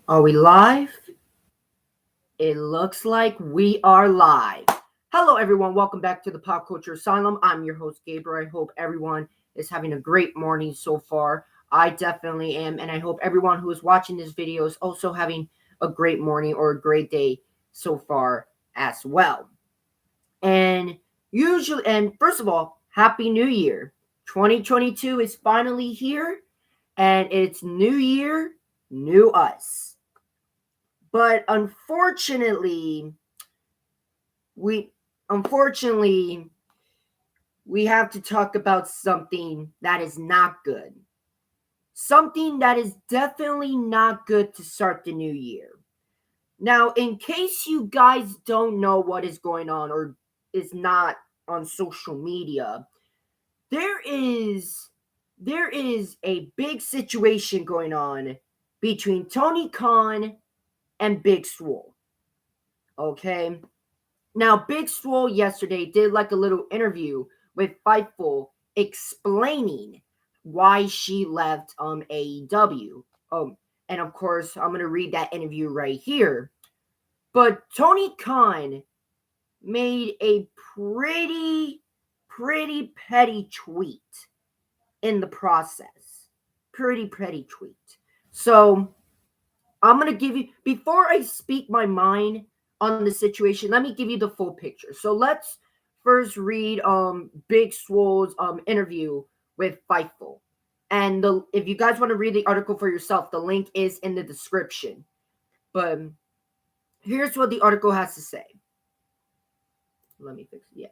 Are we live? It looks like we are live. Hello, everyone. Welcome back to the Pop Culture Asylum. I'm your host, Gabriel. I hope everyone is having a great morning so far. I definitely am, and I hope everyone who is watching this video is also having a great morning or a great day so far as well. And first of all, Happy New Year. 2022 is finally here, and it's New Year, New Us. But we unfortunately we have to talk about something that is not good. Something that is definitely not good to start the new year. Now, in case you guys don't know what is going on or is not on social media, there is there is a big situation going on between Tony Khan and Big Swole. Okay? Now, Big Swole yesterday did like a little interview with Fightful explaining why she left AEW. And of course, I'm gonna read that interview right here. But Tony Khan made a pretty petty tweet in the process. Pretty petty tweet. So I'm gonna give you before I speak my mind on the situation. Let me give you the full picture. So let's first read Big Swole's interview with Fightful, and if you guys want to read the article for yourself, the link is in the description. But here's what the article has to say. Let me fix it. Yeah.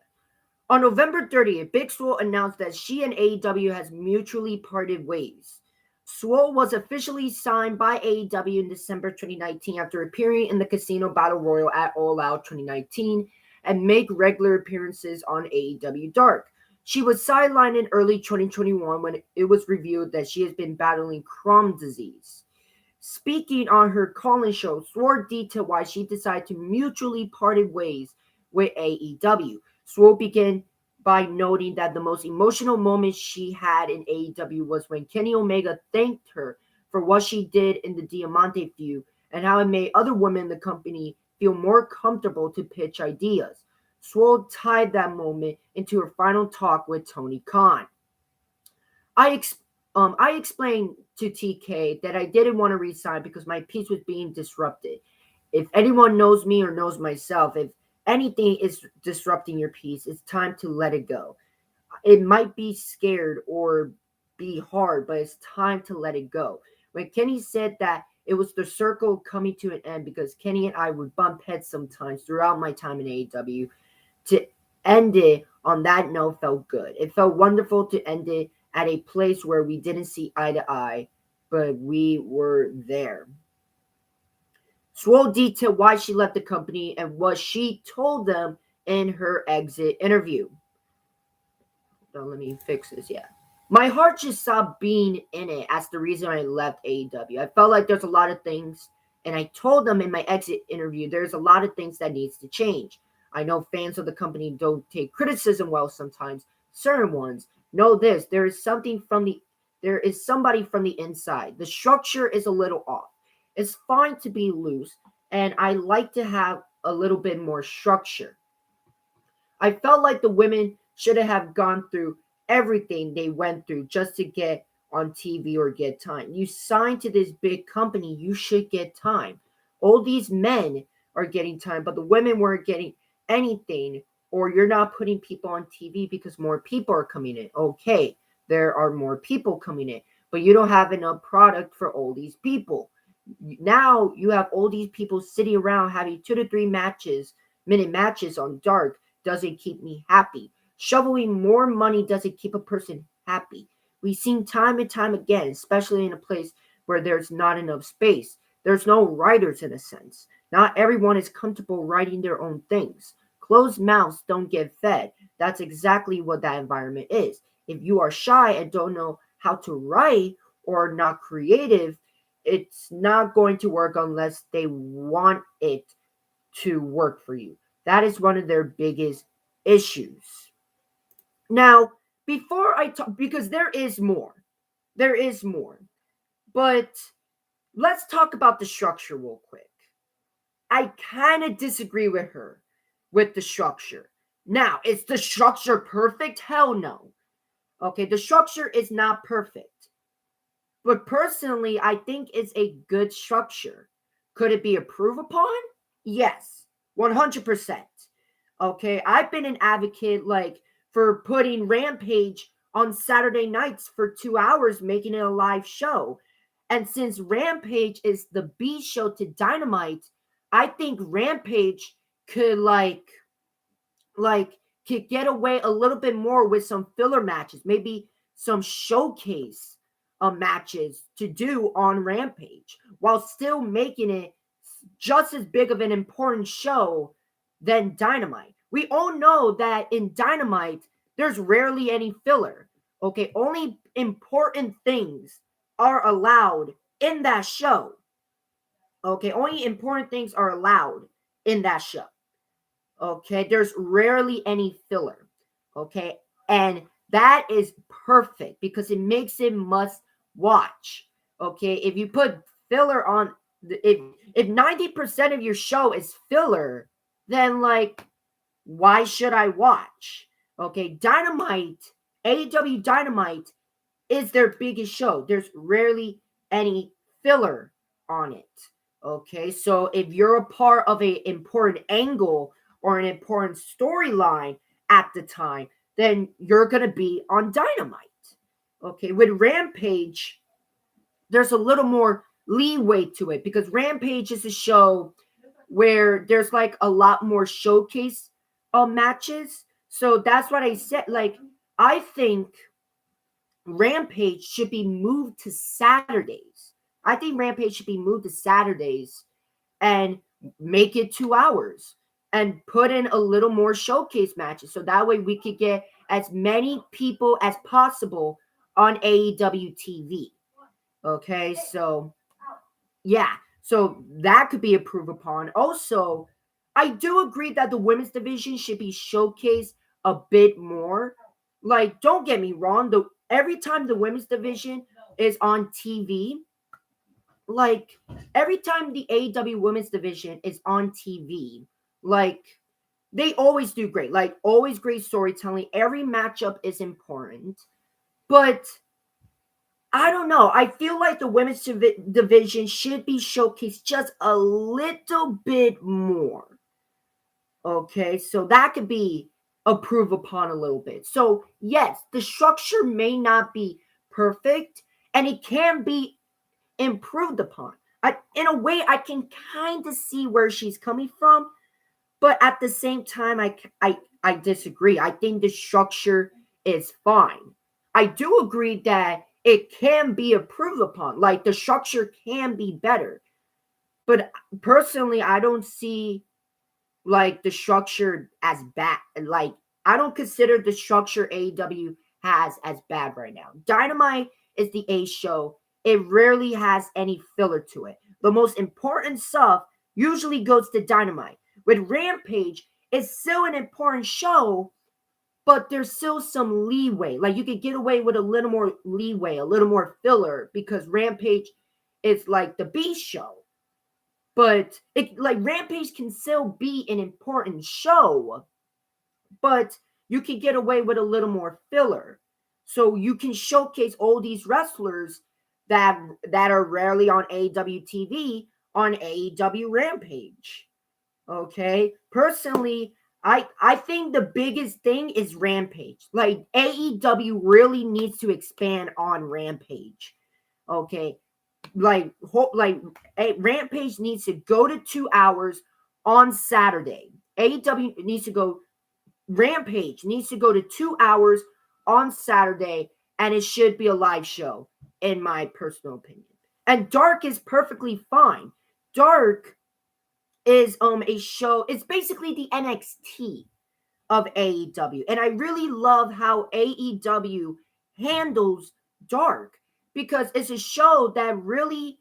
On November 30th, Big Swole announced that she and AEW has mutually parted ways. Swole was officially signed by AEW in December 2019 after appearing in the Casino Battle Royal at All Out 2019 and make regular appearances on AEW Dark. She was sidelined in early 2021 when it was revealed that she has been battling Crohn's disease. Speaking on her call-in show, Swole detailed why she decided to mutually parted ways with AEW. Swole began by noting that the most emotional moment she had in AEW was when Kenny Omega thanked her for what she did in the Diamante feud and how it made other women in the company feel more comfortable to pitch ideas. Swole tied that moment into her final talk with Tony Khan. I I explained to TK that I didn't want to resign because my peace was being disrupted. If anyone knows me or knows myself, if anything is disrupting your peace, it's time to let it go. It might be scared or be hard, but it's time to let it go. When Kenny said that, it was the circle coming to an end because Kenny and I would bump heads sometimes throughout my time in AEW. To end it on that note felt good. It felt wonderful to end it at a place where we didn't see eye to eye, but we were there. Swole detailed why she left the company and what she told them in her exit interview. Let me fix this. Yeah. My heart just stopped being in it as the reason I left AEW. I felt like there's a lot of things, and I told them in my exit interview, there's a lot of things that needs to change. I know fans of the company don't take criticism well sometimes. Certain ones know this. There is somebody from the inside. The structure is a little off. It's fine to be loose, and I like to have a little bit more structure. I felt like the women should have gone through everything they went through just to get on TV or get time. You signed to this big company, you should get time. All these men are getting time, but the women weren't getting anything, or you're not putting people on TV because more people are coming in. Okay, there are more people coming in, but you don't have enough product for all these people. Now you have all these people sitting around having 2 to 3 minute matches on Dark doesn't keep me happy. Shoveling more money doesn't keep a person happy. We've seen time and time again, especially in a place where there's not enough space. There's no writers in a sense. Not everyone is comfortable writing their own things. Closed mouths don't get fed. That's exactly what that environment is. If you are shy and don't know how to write or not creative, it's not going to work unless they want it to work for you. That is one of their biggest issues. Now, before I talk, because there is more, but let's talk about the structure real quick. I kind of disagree with her with the structure. Now, is the structure perfect? Hell no. Okay, the structure is not perfect. But personally, I think it's a good structure. Could it be improved upon? Yes, 100%. Okay, I've been an advocate like for putting Rampage on Saturday nights for 2 hours, making it a live show. And since Rampage is the B show to Dynamite, I think Rampage could like could get away a little bit more with some filler matches, maybe some showcase matches to do on Rampage while still making it just as big of an important show than Dynamite. We all know that in Dynamite, there's rarely any filler. Okay, only important things are allowed in that show. Okay, only important things are allowed in that show. Okay, there's rarely any filler. Okay, and that is perfect because it makes it must watch. Okay, if you put filler on, if 90% of your show is filler, then like why should I watch? Okay, Dynamite, AEW Dynamite is their biggest show. There's rarely any filler on it. Okay, so if you're a part of an important angle or an important storyline at the time, then you're going to be on Dynamite. Okay, with Rampage, there's a little more leeway to it because Rampage is a show where there's like a lot more showcase matches. So that's what I said. Like, I think Rampage should be moved to Saturdays. I think Rampage should be moved to Saturdays and make it 2 hours and put in a little more showcase matches. So that way we could get as many people as possible on AEW TV. Okay, so yeah, so that could be improved upon. Also, I do agree that the women's division should be showcased a bit more. Like, don't get me wrong, every time the women's division is on TV, like every time the AEW women's division is on TV, like they always do great. Like always great storytelling. Every matchup is important. But I don't know. I feel like the women's division should be showcased just a little bit more. Okay, so that could be improved upon a little bit. So, yes, the structure may not be perfect and it can be improved upon. In a way, I can kind of see where she's coming from, but at the same time, I disagree. I think the structure is fine. I do agree that it can be improved upon. Like the structure can be better, but personally, I don't see like the structure as bad. Like I don't consider the structure AEW has as bad right now. Dynamite is the A show. It rarely has any filler to it. The most important stuff usually goes to Dynamite. With Rampage, it's still an important show, but there's still some leeway. Like you could get away with a little more leeway, a little more filler because Rampage is like the B show. But it like Rampage can still be an important show, but you can get away with a little more filler. So you can showcase all these wrestlers that are rarely on AEW TV on AEW Rampage. Okay? Personally, I think the biggest thing is Rampage. Like AEW really needs to expand on Rampage. Okay? Like Rampage needs to go to 2 hours on Saturday. AEW needs to go Rampage needs to go to 2 hours on Saturday, and it should be a live show, in my personal opinion. And Dark is perfectly fine. Dark is a show. It's basically the NXT of AEW, and I really love how AEW handles Dark because it's a show that really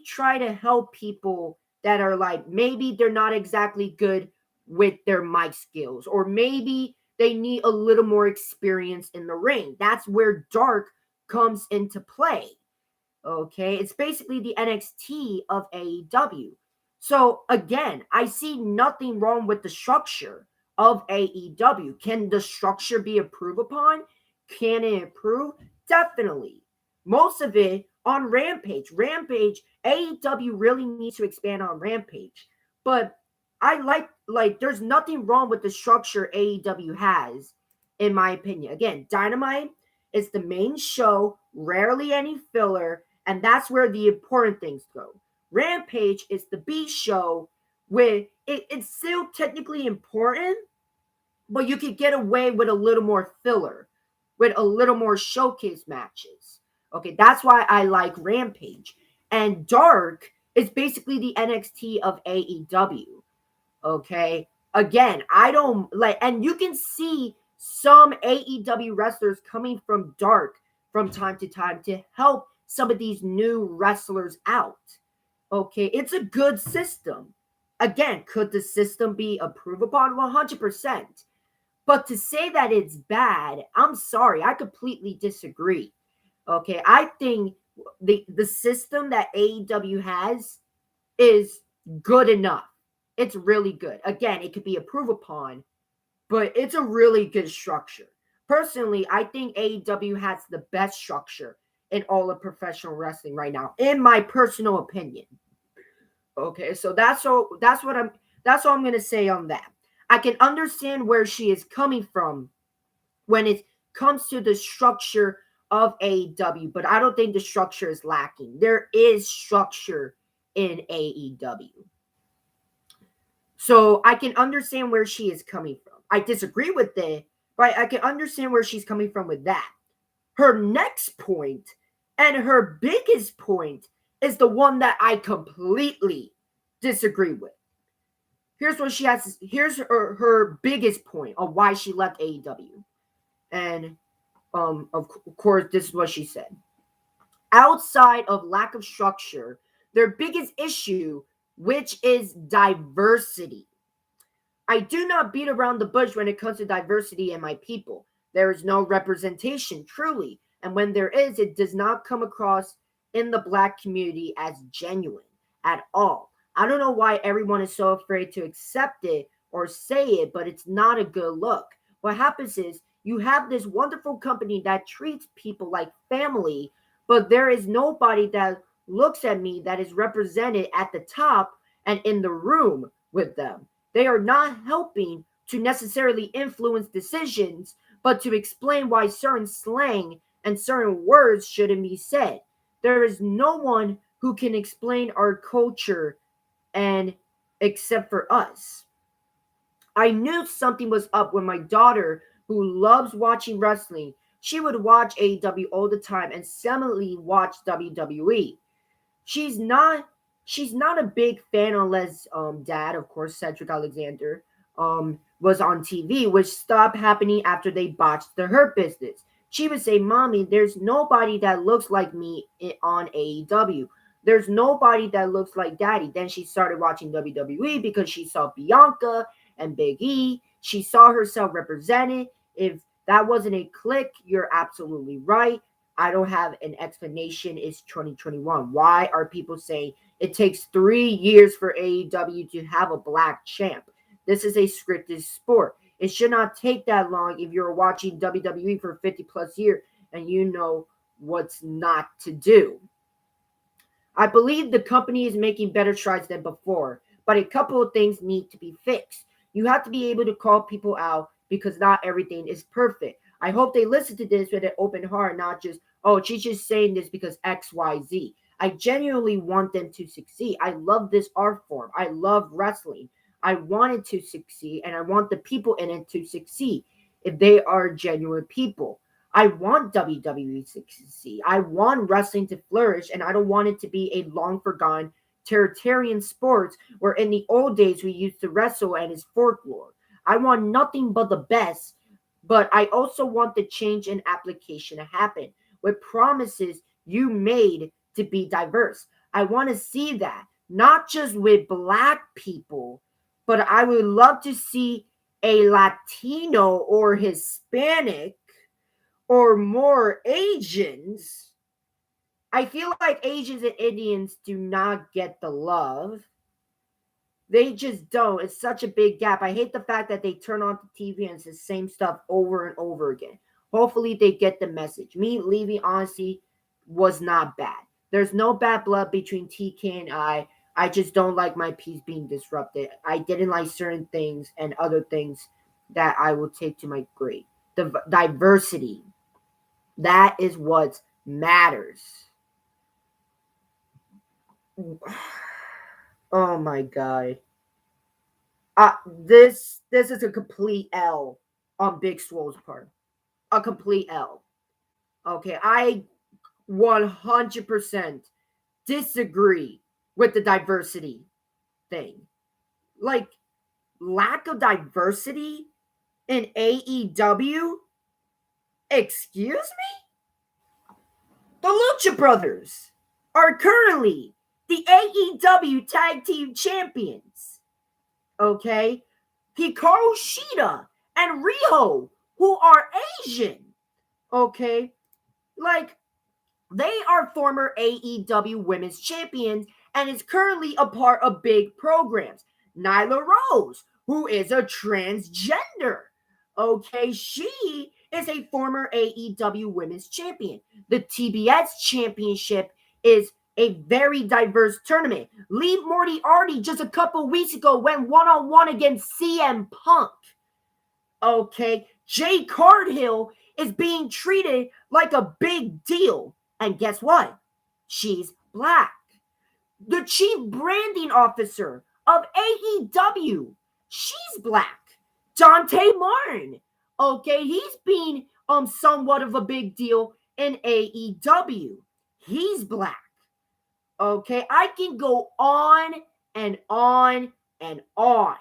try to help people that are like maybe they're not exactly good with their mic skills or maybe they need a little more experience in the ring. That's where Dark comes into play. Okay, it's basically the NXT of AEW. So again, I see nothing wrong with the structure of AEW. Can the structure be improved upon? Can it improve? Definitely. Most of it on Rampage. Rampage, AEW really needs to expand on Rampage. But I like there's nothing wrong with the structure AEW has, in my opinion. Again, Dynamite is the main show, rarely any filler, and that's where the important things go. Rampage is the B show where it's still technically important, but you could get away with a little more filler, with a little more showcase matches. Okay, that's why I like Rampage. And Dark is basically the NXT of AEW. Okay, again, I don't like, and you can see some AEW wrestlers coming from Dark from time to time to help some of these new wrestlers out. Okay, it's a good system. Again, could the system be improved upon? 100%. But to say that it's bad, I'm sorry, I completely disagree. Okay, I think the system that AEW has is good enough. It's really good. Again, it could be improved upon, but it's a really good structure. Personally, I think AEW has the best structure in all of professional wrestling right now, in my personal opinion. Okay, so that's all I'm gonna say on that. I can understand where she is coming from when it comes to the structure of AEW, but I don't think the structure is lacking. There is structure in AEW. So I can understand where she is coming from. I disagree with it, but I can understand where she's coming from with that. Her next point and her biggest point is the one that I completely disagree with. Here's what she has. Here's her biggest point of why she left AEW. And of course, this is what she said. Outside of lack of structure, their biggest issue, which is diversity. I do not beat around the bush when it comes to diversity in my people. There is no representation, truly. And when there is, it does not come across in the black community as genuine at all. I don't know why everyone is so afraid to accept it or say it, but it's not a good look. What happens is you have this wonderful company that treats people like family, but there is nobody that looks at me that is represented at the top and in the room with them. They are not helping to necessarily influence decisions, but to explain why certain slang and certain words shouldn't be said. There is no one who can explain our culture and except for us. I knew something was up when my daughter, who loves watching wrestling, she would watch AEW all the time and similarly watch WWE. She's not she's not a big fan unless dad, of course, Cedric Alexander, was on TV, which stopped happening after they botched the Hurt Business. She would say, "Mommy, there's nobody that looks like me on AEW. There's nobody that looks like Daddy." Then she started watching WWE because she saw Bianca and Big E. She saw herself represented. If that wasn't a click, you're absolutely right. I don't have an explanation. It's 2021. Why are people saying it takes 3 years for AEW to have a black champ? This is a scripted sport. It should not take that long if you're watching WWE for 50 plus years and you know what's not to do. I believe the company is making better strides than before, but a couple of things need to be fixed. You have to be able to call people out because not everything is perfect. I hope they listen to this with an open heart, not just, oh, she's just saying this because XYZ. I genuinely want them to succeed. I love this art form. I love wrestling. I want it to succeed, and I want the people in it to succeed if they are genuine people. I want WWE to succeed. I want wrestling to flourish, and I don't want it to be a long forgotten territarian sports where in the old days we used to wrestle and it's folklore. I want nothing but the best, but I also want the change in application to happen with promises you made to be diverse. I want to see that, not just with black people, but I would love to see a Latino or Hispanic or more Asians I feel like Asians and Indians do not get the love. They just don't. It's such a big gap. I hate the fact that they turn on the TV and it's the same stuff over and over again. Hopefully they get the message. Me leaving, honestly, was not bad. There's no bad blood between TK and I. I just don't like my peace being disrupted. I didn't like certain things and other things that I will take to my grave. The diversity. That is what matters. Oh my god. This is a complete L on Big Swole's part. A complete L. Okay, I 100% disagree with the diversity thing. Like, lack of diversity in AEW? Excuse me? The Lucha Brothers are currently the AEW Tag Team Champions. Okay? Hikaru Shida and Riho, who are Asian. Okay? Like, they are former AEW Women's Champions and is currently a part of big programs. Nyla Rose, who is a transgender. Okay, she is a former AEW Women's Champion. The TBS Championship is a very diverse tournament. Lee Moriarty just a couple weeks ago went one-on-one against CM Punk. Okay, Jay Cardhill is being treated like a big deal. And guess what? She's black. The chief branding officer of AEW, she's black. Dante Martin, okay, he's been somewhat of a big deal in AEW. He's black. Okay, I can go on and on and on.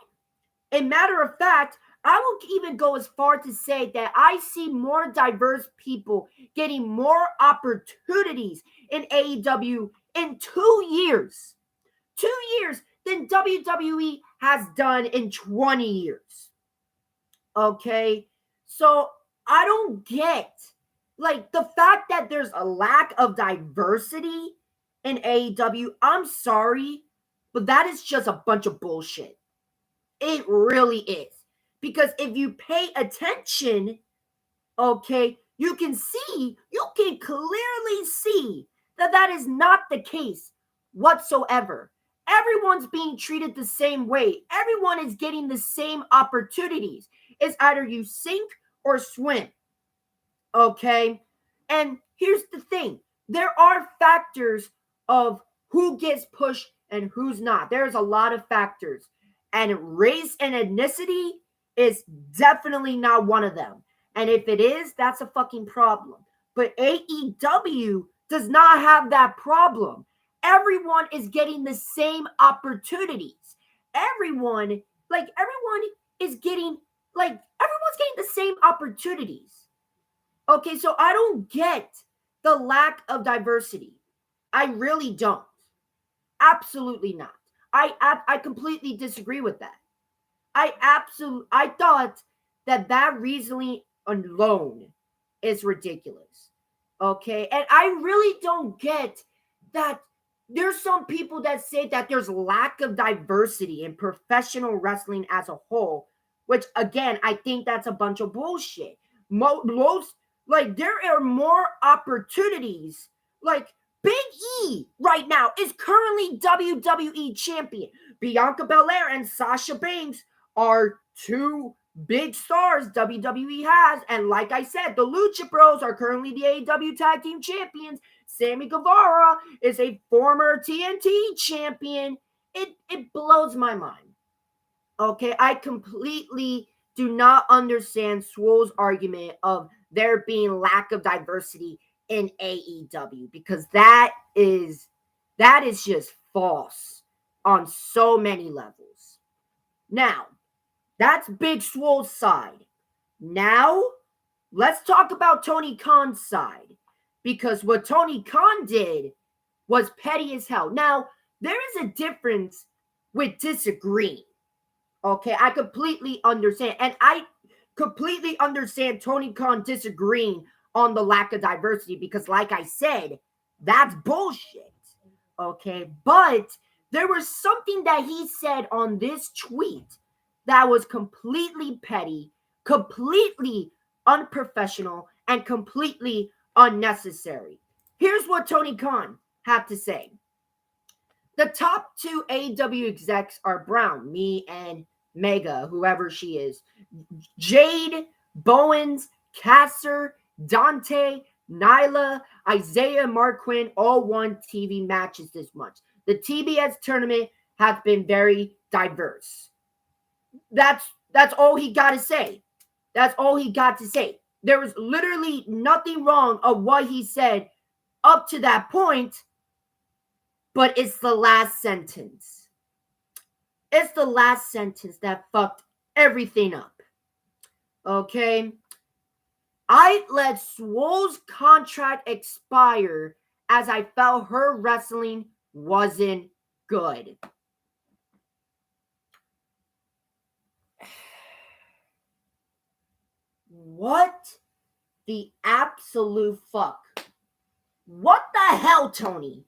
A matter of fact, I will even go as far to say that I see more diverse people getting more opportunities in AEW in 2 years. 2 years than WWE has done in 20 years. Okay? So I don't get, like, the fact that there's a lack of diversity in AEW. I'm sorry, but that is just a bunch of bullshit. It really is. Because if you pay attention, okay, you can clearly see that is not the case whatsoever. Everyone's being treated the same way. Everyone is getting the same opportunities. It's either you sink or swim. Okay? And here's the thing. There are factors of who gets pushed and who's not. There's a lot of factors. And race and ethnicity is definitely not one of them. And if it is, that's a fucking problem. But AEW does not have that problem. Everyone is getting the same opportunities. Everyone's getting the same opportunities. Okay, so I don't get the lack of diversity. I really don't. Absolutely not. I completely disagree with that. I thought that reasoning alone is ridiculous. Okay, and I really don't get that there's some people that say that there's lack of diversity in professional wrestling as a whole, which again, I think that's a bunch of bullshit. Most, like, there are more opportunities. Like, Big E right now is currently WWE champion. Bianca Belair and Sasha Banks are two big stars WWE has. And like I said, the Lucha Bros are currently the AEW Tag Team Champions. Sammy Guevara is a former TNT champion. It blows my mind. Okay, I completely do not understand Swole's argument of there being lack of diversity in AEW, because that is just false on so many levels. Now, that's Big Swole's side. Now, let's talk about Tony Khan's side, because what Tony Khan did was petty as hell. Now, there is a difference with disagreeing. Okay, I completely understand. And I completely understand Tony Khan disagreeing on the lack of diversity, because like I said, That's bullshit. Okay. But there was something that he said on this tweet that was completely petty, completely unprofessional, and completely unnecessary. Here's what Tony Khan had to say. The top two AEW execs are Brown, me, and Mega, whoever she is. Jade, Bowens, Caster, Dante, Nyla, Isaiah, Marquin all won TV matches this month. The TBS tournament has been very diverse. That's all he got to say. That's all he got to say. There was literally nothing wrong of what he said up to that point, but it's the last sentence. It's the last sentence that fucked everything up. Okay? I let Swole's contract expire as I felt her wrestling wasn't good. What the absolute fuck? What the hell, Tony?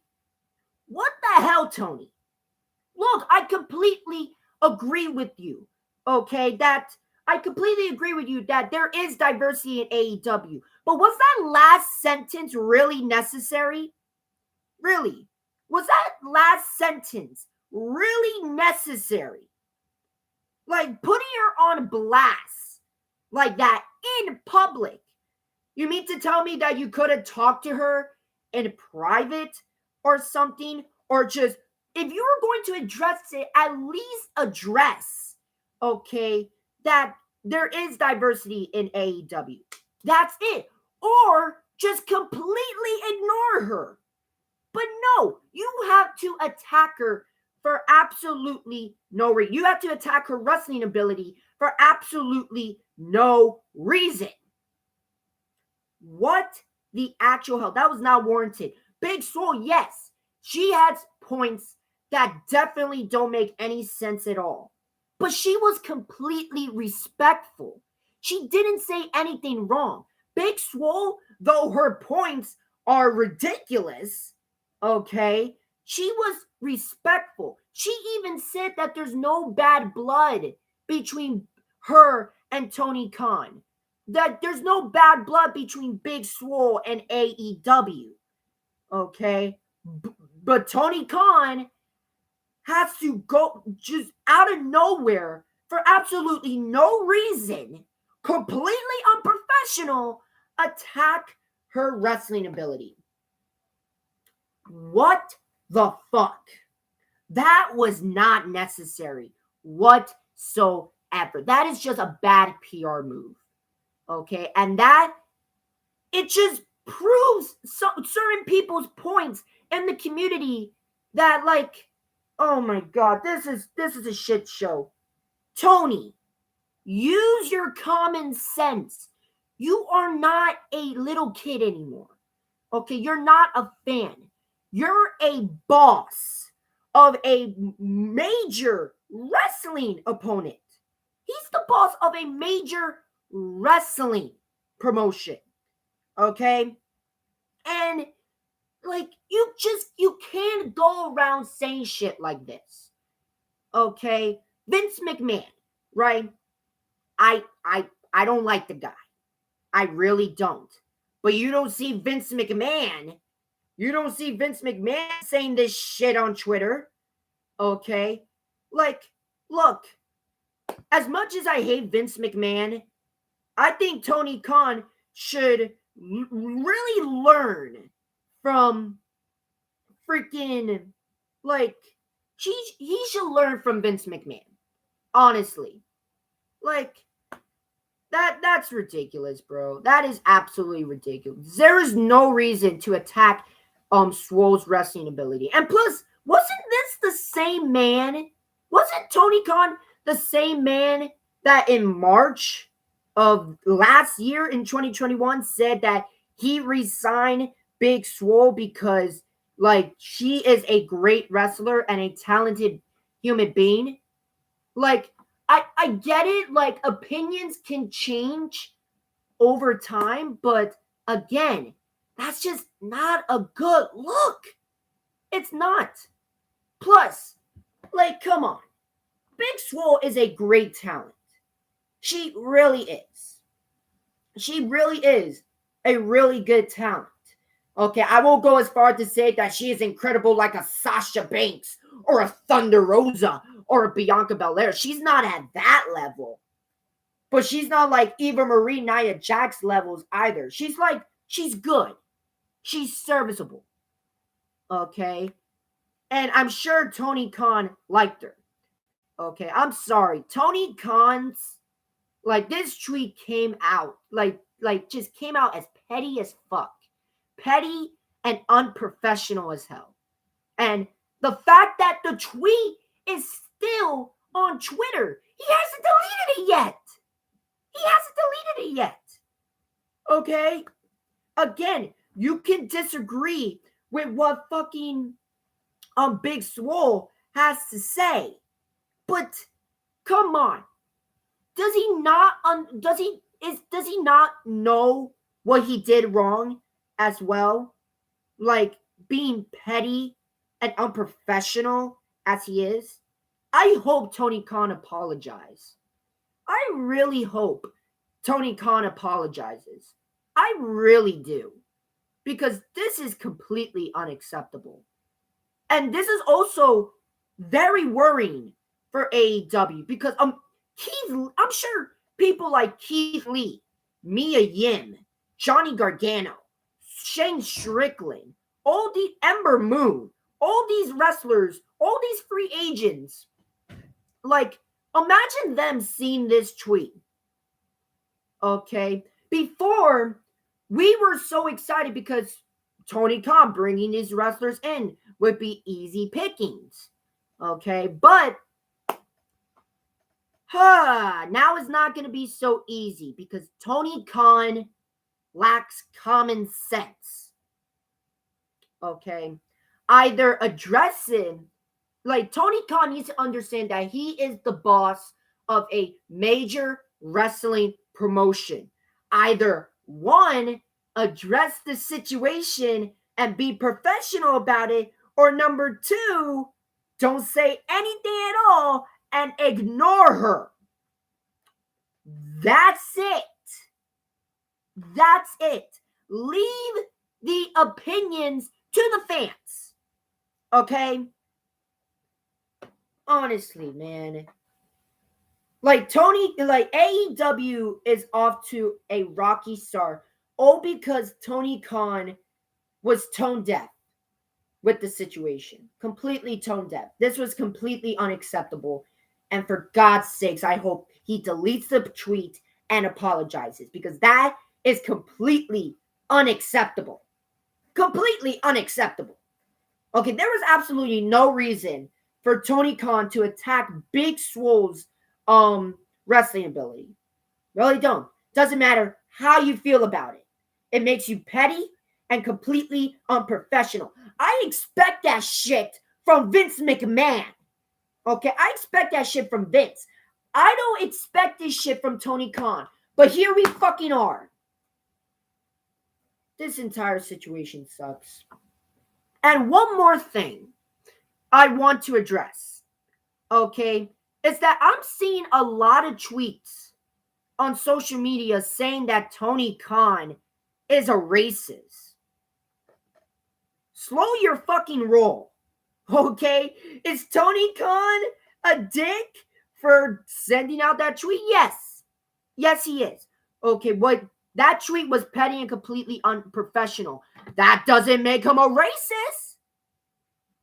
What the hell, Tony? Look, I completely agree with you, okay? I completely agree with you that there is diversity in AEW. But was that last sentence really necessary? Really? Was that last sentence really necessary? Like putting her on blast like that in public. You mean to tell me that you could have talked to her in private or something? Or just, if you were going to address it, at least address, okay, that there is diversity in AEW. That's it. Or just completely ignore her. But no, you have to attack her for absolutely no reason. You have to attack her wrestling ability for absolutely no reason. What the actual hell? That was not warranted. Big Swole, yes, she has points that definitely don't make any sense at all. But she was completely respectful. She didn't say anything wrong. Big Swole, though her points are ridiculous, okay, she was respectful. She even said that there's no bad blood between her and Tony Khan. That there's no bad blood between Big Swole and AEW. Okay? But Tony Khan has to go just out of nowhere for absolutely no reason, completely unprofessional, attack her wrestling ability. What the fuck? That was not necessary whatsoever. That is just a bad PR move. Okay? And that, it just proves certain people's points in the community that, like, oh my god, this is a shit show. Tony, use your common sense. You are not a little kid anymore. Okay, you're not a fan. You're a boss of a major wrestling opponent. He's the boss of a major wrestling promotion. Okay? And like you can't go around saying shit like this. Okay? Vince McMahon, right? I don't like the guy. I really don't. But you don't see Vince McMahon saying this shit on Twitter. Okay? Like, look, as much as I hate Vince McMahon, I think Tony Khan should really learn from freaking, like, he should learn from Vince McMahon. Honestly. Like, that's ridiculous, bro. That is absolutely ridiculous. There is no reason to attack Swole's wrestling ability. And plus, wasn't this the same man? Wasn't Tony Khan the same man that in March of last year in 2021 said that he resigned Big Swole because, like, she is a great wrestler and a talented human being? Like, I get it, like, opinions can change over time, but again, that's just not a good look. It's not. Plus, like, come on. Big Swole is a great talent. She really is. She really is a really good talent. Okay, I won't go as far to say that she is incredible like a Sasha Banks or a Thunder Rosa or a Bianca Belair. She's not at that level. But she's not like Eva Marie, Nia Jax levels either. She's good. She's serviceable. Okay? And I'm sure Tony Khan liked her. Okay, I'm sorry. Tony Khan's, like, this tweet came out, just came out as petty as fuck. Petty and unprofessional as hell. And the fact that the tweet is still on Twitter, he hasn't deleted it yet. Okay? Again, you can disagree with what fucking Big Swole has to say. But come on. Does he not know what he did wrong as well? Like being petty and unprofessional as he is? I hope Tony Khan apologizes. I really hope Tony Khan apologizes. I really do. Because this is completely unacceptable. And this is also very worrying for AEW because I'm sure people like Keith Lee, Mia Yim, Johnny Gargano, Shane Strickland, all the Ember Moon, all these wrestlers, all these free agents, like, imagine them seeing this tweet. Okay? Before, we were so excited because Tony Khan bringing these wrestlers in would be easy pickings. Okay? But now it's not going to be so easy because Tony Khan lacks common sense. Okay? Either address him, like Tony Khan needs to understand that he is the boss of a major wrestling promotion. Either one, address the situation and be professional about it, or number two, don't say anything at all and ignore her. That's it. That's it. Leave the opinions to the fans. Okay? Honestly, man. Like AEW is off to a rocky start. All because Tony Khan was tone deaf with the situation. Completely tone deaf. This was completely unacceptable. And for God's sakes, I hope he deletes the tweet and apologizes because that is completely unacceptable. Completely unacceptable. Okay, there was absolutely no reason for Tony Khan to attack Big Swole's wrestling ability. Really don't. Doesn't matter how you feel about it. It makes you petty and completely unprofessional. I expect that shit from Vince McMahon. Okay, I expect that shit from Vince. I don't expect this shit from Tony Khan. But here we fucking are. This entire situation sucks. And one more thing I want to address, okay, is that I'm seeing a lot of tweets on social media saying that Tony Khan is a racist. Slow your fucking roll, okay? Is Tony Khan a dick for sending out that tweet? Yes. Yes, he is. Okay, but that tweet was petty and completely unprofessional. That doesn't make him a racist.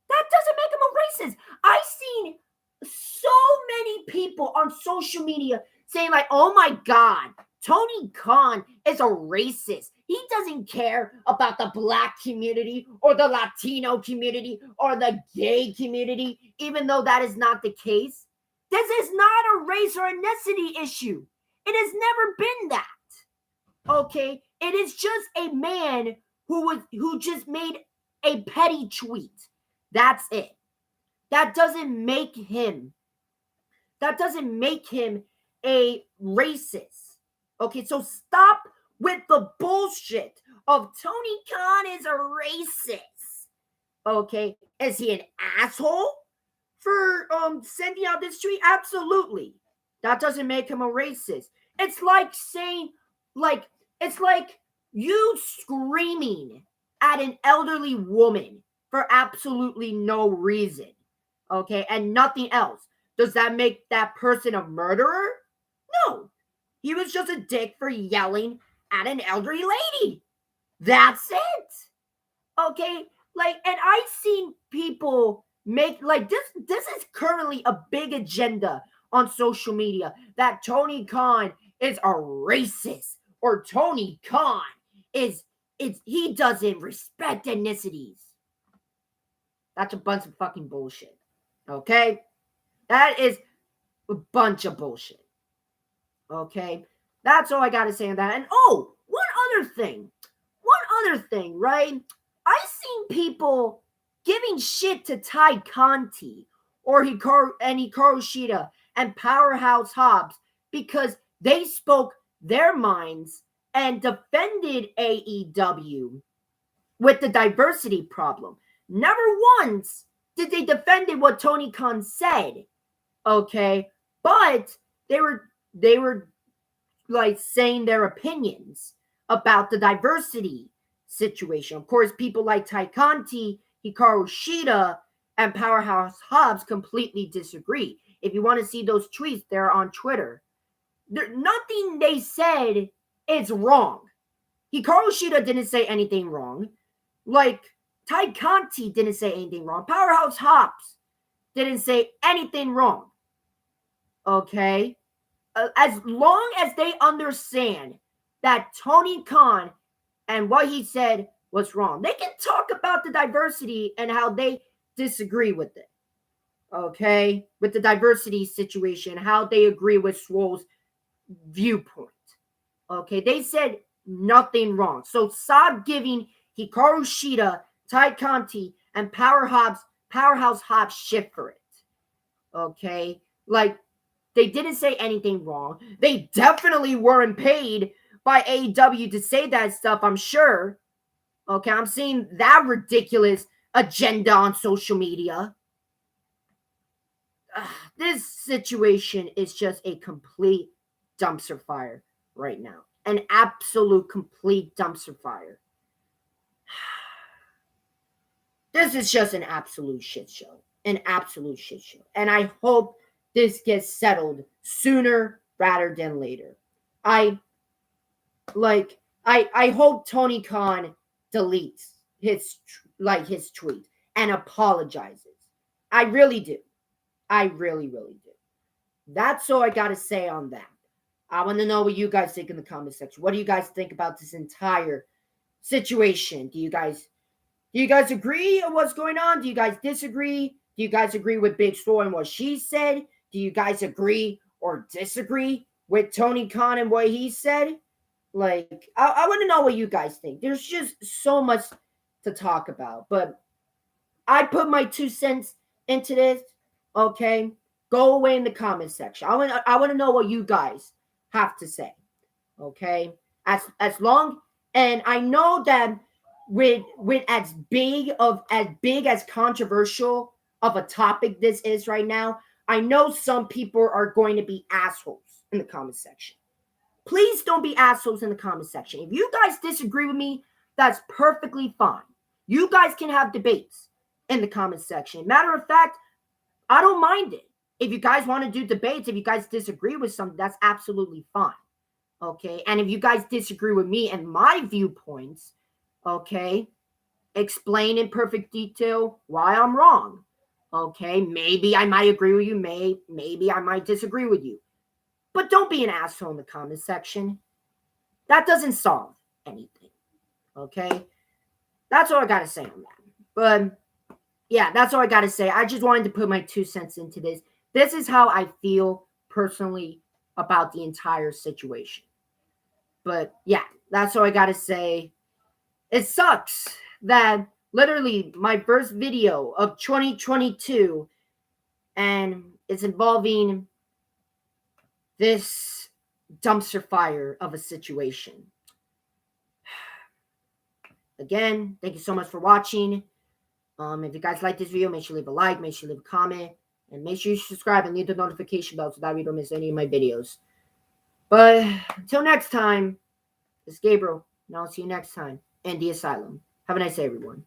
That doesn't make him a racist. I've seen so many people on social media saying like, oh my God, Tony Khan is a racist. He doesn't care about the Black community or the Latino community or the gay community, even though that is not the case. This is not a race or ethnicity issue. It has never been that. Okay? It is just a man who just made a petty tweet. That's it. That doesn't make him a racist. Okay, so stop with the bullshit of Tony Khan is a racist. Okay, is he an asshole for sending out this tweet? Absolutely. That doesn't make him a racist. It's like saying, it's like you screaming at an elderly woman for absolutely no reason. Okay, and nothing else. Does that make that person a murderer? No. He was just a dick for yelling at an elderly lady. That's it. Okay, and I've seen people make this is currently a big agenda on social media that Tony Khan is a racist or Tony Khan is he doesn't respect ethnicities. That's a bunch of fucking bullshit. Okay, that is a bunch of bullshit. Okay, that's all I gotta say on that. And one other thing, right? I've seen people giving shit to Ty Conti or Hikaru Shida and Powerhouse Hobbs because they spoke their minds and defended AEW with the diversity problem. Never once did they defend what Tony Khan said. Okay, but they were like saying their opinions about the diversity situation. Of course, people like Ty Conti, Hikaru Shida, and Powerhouse Hobbs completely disagree. If you want to see those tweets, they're on Twitter. Nothing they said is wrong. Hikaru Shida didn't say anything wrong. Like, Ty Conti didn't say anything wrong. Powerhouse Hobbs didn't say anything wrong. Okay? As long as they understand that Tony Khan and what he said was wrong, they can talk about the diversity and how they disagree with it. Okay? With the diversity situation, how they agree with Swole's viewpoint. Okay? They said nothing wrong. So stop giving Hikaru Shida, Ty Conti, and Powerhouse Hobbs shit for it. Okay? Like, they didn't say anything wrong. They definitely weren't paid by AEW to say that stuff, I'm sure. Okay, I'm seeing that ridiculous agenda on social media. This situation is just a complete dumpster fire right now. An absolute complete dumpster fire. This is just an absolute shit show. An absolute shit show. And I hope this gets settled sooner rather than later. I hope Tony Khan deletes his tweet and apologizes. I really do. I really, really do. That's all I gotta say on that. I want to know what you guys think in the comment section. What do you guys think about this entire situation? Do you guys agree on what's going on? Do you guys disagree? Do you guys agree with Big Swole and what she said? Do you guys agree or disagree with Tony Khan and what he said? Like, I want to know what you guys think. There's just so much to talk about. But I put my 2 cents into this. Okay? Go away in the comment section. I want to know what you guys have to say. Okay? As long, and I know that with as big as controversial of a topic this is right now, I know some people are going to be assholes in the comment section. Please don't be assholes in the comment section. If you guys disagree with me, that's perfectly fine. You guys can have debates in the comment section. Matter of fact, I don't mind it. If you guys want to do debates, if you guys disagree with something, that's absolutely fine. Okay? And if you guys disagree with me and my viewpoints, okay, explain in perfect detail why I'm wrong. Okay? Maybe I might agree with you. Maybe I might disagree with you. But don't be an asshole in the comment section. That doesn't solve anything. Okay? That's all I got to say on that. But yeah, that's all I got to say. I just wanted to put my 2 cents into this. This is how I feel personally about the entire situation. But yeah, that's all I got to say. It sucks that literally my first video of 2022 and it's involving this dumpster fire of a situation. Again, thank you so much for watching. If you guys like this video, make sure you leave a like, make sure you leave a comment, and make sure you subscribe and leave the notification bell so that you don't miss any of my videos. But until next time, it's Gabriel, and I'll see you next time in the asylum. Have a nice day, everyone.